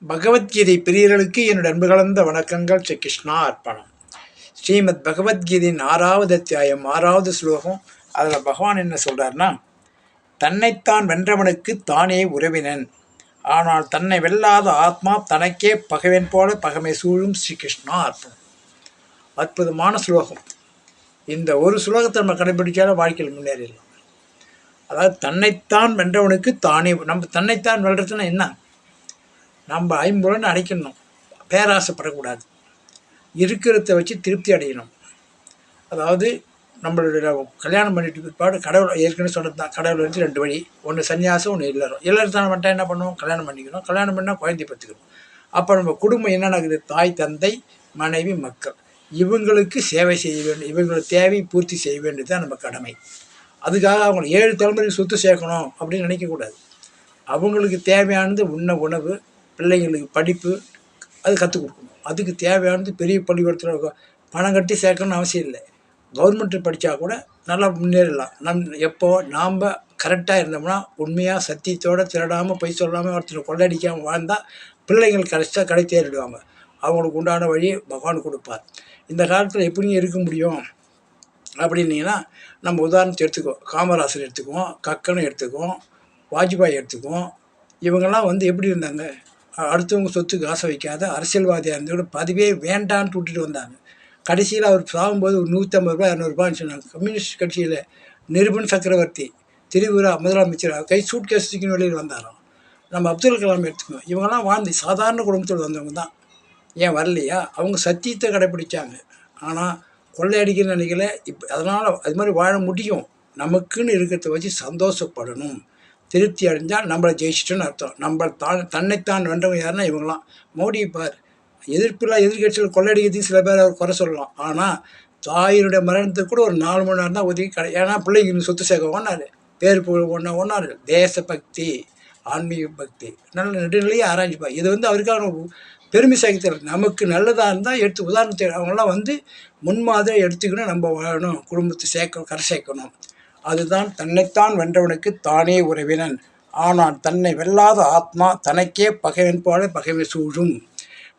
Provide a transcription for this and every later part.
பகவத்கீதை பிரியர்களுக்கு என்னுடைய அன்பு கலந்த வணக்கங்கள். ஸ்ரீ கிருஷ்ணா அர்ப்பணம். ஸ்ரீமத் பகவத்கீதையின் 6வது அத்தியாயம் 6வது ஸ்லோகம். அதில் பகவான் என்ன சொல்கிறார்னா, தன்னைத்தான் வென்றவனுக்கு தானே உறவினன், ஆனால் தன்னை வெல்லாத ஆத்மா தனக்கே பகைவன் போல பகைமை சூழும். ஸ்ரீ கிருஷ்ணா அர்ப்பணம். அற்புதமான ஸ்லோகம். இந்த ஒரு ஸ்லோகத்தை நம்ம கடைபிடிச்சாலும் வாழ்க்கையில் முன்னேறிடலாம். அதாவது தன்னைத்தான் வென்றவனுக்கு தானே. நம்ம தன்னைத்தான் வெல்றதுன்னா என்ன? நம்ம ஐம்புலன்னு அடைக்கணும், பேராசைப்படக்கூடாது, இருக்கிறத வச்சு திருப்தி அடையணும். அதாவது நம்மளுடைய கல்யாணம் பண்ணிட்டு பிற்பாடு கடவுள் ஏற்கனவே சொன்னது தான், கடவுள் வந்து 2 வழி, ஒன்று சன்னியாசம், ஒன்று இல்லறம். இல்லறத்தான மட்டும் என்ன பண்ணுவோம்? கல்யாணம் பண்ணிக்கணும். கல்யாணம் பண்ணால் குழந்தை பத்துக்கணும். அப்போ நம்ம குடும்பம் என்ன நடக்குது? தாய், தந்தை, மனைவி, மக்கள், இவங்களுக்கு சேவை செய்ய வேண்டும், இவங்களோட தேவை பூர்த்தி செய்ய வேண்டியது தான் நம்ம கடமை. அதுக்காக அவங்களுக்கு 7 தலைமுறைக்கு சொத்து சேர்க்கணும் அப்படின்னு நினைக்கக்கூடாது. அவங்களுக்கு தேவையானது உணவு, பிள்ளைங்களுக்கு படிப்பு, அது கற்றுக் கொடுக்கணும். அதுக்கு தேவையானது பெரிய பள்ளிக்கூடத்தில் பணம் கட்டி சேர்க்கணும்னு அவசியம் இல்லை. கவர்மெண்ட்டு படித்தா கூட நல்லா முன்னேறலாம். நாம் கரெக்டாக இருந்தோம்னா, உண்மையாக சத்தியத்தோடு திருடாமல், பொய் சொல்லாமல், ஒருத்தர் கொள்ளடிக்காமல் வாழ்ந்தால் பிள்ளைங்கள் கடை தேறிடுவாங்க. அவங்களுக்கு உண்டான வழியை பகவான் கொடுப்பார். இந்த காலத்தில் எப்படியும் இருக்க முடியும் அப்படின்னீங்கன்னா, நம்ம உதாரணத்தை எடுத்துக்குவோம். காமராசர் எடுத்துக்குவோம், கக்கனை எடுத்துக்குவோம், வாஜ்பாய் எடுத்துக்குவோம். இவங்கெல்லாம் வந்து எப்படி இருந்தாங்க? அடுத்தவங்க சொத்துக்கு ஆசை வைக்காத அரசியல்வாதியாக இருந்தோட பதவியே வேண்டான்னு விட்டுட்டு வந்தாங்க. கடைசியில் அவர் சாகும்போது ஒரு 150 ரூபா 200 ரூபான்னு சொன்னாங்க. கம்யூனிஸ்ட் கட்சியில் நிருபன் சக்கரவர்த்தி திரிபுரா முதலமைச்சர் கை சூட் கேஸ் தூக்கின வழியில் வந்தாராம். நம்ம அப்துல் கலாம் எடுத்துக்கோம். இவங்கெல்லாம் வாழ்ந்து சாதாரண குடும்பத்தோடு வந்தவங்க தான். ஏன் வரலையா? அவங்க சத்தியத்தை கடைப்பிடிச்சாங்க. ஆனால் கொள்ளையடிக்கிற நினைக்கல. அதனால் அது மாதிரி வாழ முடியும். நமக்குன்னு இருக்கிறத வச்சு சந்தோஷப்படணும். திருப்தி அடைஞ்சால் நம்மளை ஜெயிச்சிட்டோன்னு அர்த்தம். நம்ம தன்னைத்தான் வென்றவங்க யாருன்னா இவங்களாம். மோடியை பார், எதிர்கட்சியில் கொள்ளையடிக்கிறதுக்கு சில பேர் அவர் குறை சொல்லலாம். ஆனால் தாயினுடைய மரணத்துக்கு கூட ஒரு 4 மணி நேரம் தான் ஒதுக்கி ஏன்னா பிள்ளைங்க சொத்து சேர்க்க ஒன்றாரு, பேர் ஒன்றாரு. தேசபக்தி, ஆன்மீக பக்தி, நல்ல நெடுநிலையை ஆராய்ச்சிப்பா. இது வந்து அவருக்கான பெருமை சேர்க்கல. நமக்கு நல்லதாக இருந்தால் எடுத்து உதாரணத்தை அவங்களாம் வந்து முன்மாதிரியை எடுத்துக்கணும். நம்ம வாழணும், குடும்பத்தை கரை சேர்க்கணும். அதுதான் தன்னைத்தான் வென்றவனுக்கு தானே உறவினன், ஆனால் தன்னை வெல்லாத ஆத்மா தனக்கே பகைவன் போல பகைமை சூழும்.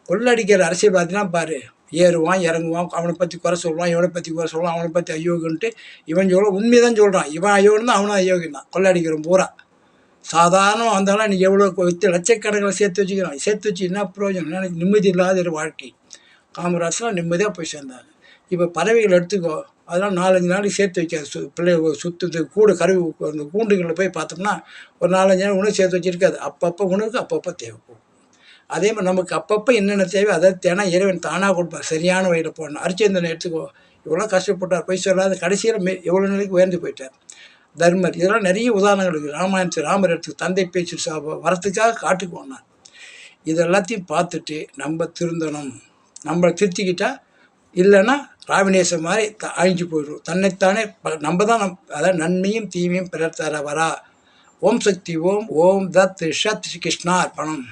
கொள்ளடிக்கிற அரசியல்வாதிலாம் பாரு, ஏறுவான் இறங்குவான், அவனை பற்றி குறை சொல்லுவான், இவனை பற்றி குறை சொல்லுவான், அவனை பற்றி அயோகன்ட்டு இவன் உண்மையை தான் சொல்கிறான். இவன் அயோகன் தான், அவனும் அயோகன் தான். கொள்ளடிக்கிறவன் பூரா சாதாரண வந்தாலும் நீ எவ்வளோ லட்சக்கணக்கில் சேர்த்து வச்சு என்ன பிரயோஜனம்? நிம்மதி இல்லாத ஒரு வாழ்க்கை. காமராஜ்லாம் நிம்மதியாக போய் சேர்ந்தாங்க. இப்போ பறவைகள் எடுத்துக்கோ, அதெல்லாம் 4-5 நாளைக்கு சேர்த்து வைக்காது. சுற்றுறது அந்த கூண்டுகளில் போய் பார்த்தோம்னா ஒரு 4-5 நாள் உணவு சேர்த்து வச்சுருக்காது. அப்பப்போ உணவுக்கு அப்பப்போ தேவைப்படும். அதே மாதிரி நமக்கு அப்பப்போ என்னென்ன தேவை அதை தேனா இறைவன் தானாக கொடுப்பார். சரியான வழியில் போடணும். அரிச்சந்திரனை எடுத்துக்கோ, இவ்வளோ கஷ்டப்பட்டார், போய் சொல்லாத, கடைசியில் எவ்வளோ நிலைக்கு உயர்ந்து போயிட்டார். தர்மர், இதெல்லாம் நிறைய உதாரணங்கள் இருக்குது. ராமாயணத்து ராமர் எடுத்து தந்தை பேச்சு வரத்துக்காக காட்டுக்கு போனார். இதெல்லாத்தையும் பார்த்துட்டு நம்ம திருந்தணும். நம்ம திருத்திக்கிட்டால், இல்லைன்னா ராவணேசன் மாதிரி அழிஞ்சு போயிடும். தன்னைத்தானே நம்ம தான் அதாவது நன்மையும் தீமையும் பிறர் தர வரா. ஓம் சக்தி ஓம். ஓம் தத் சத். ஸ்ரீ கிருஷ்ணா அர்ப்பணம்.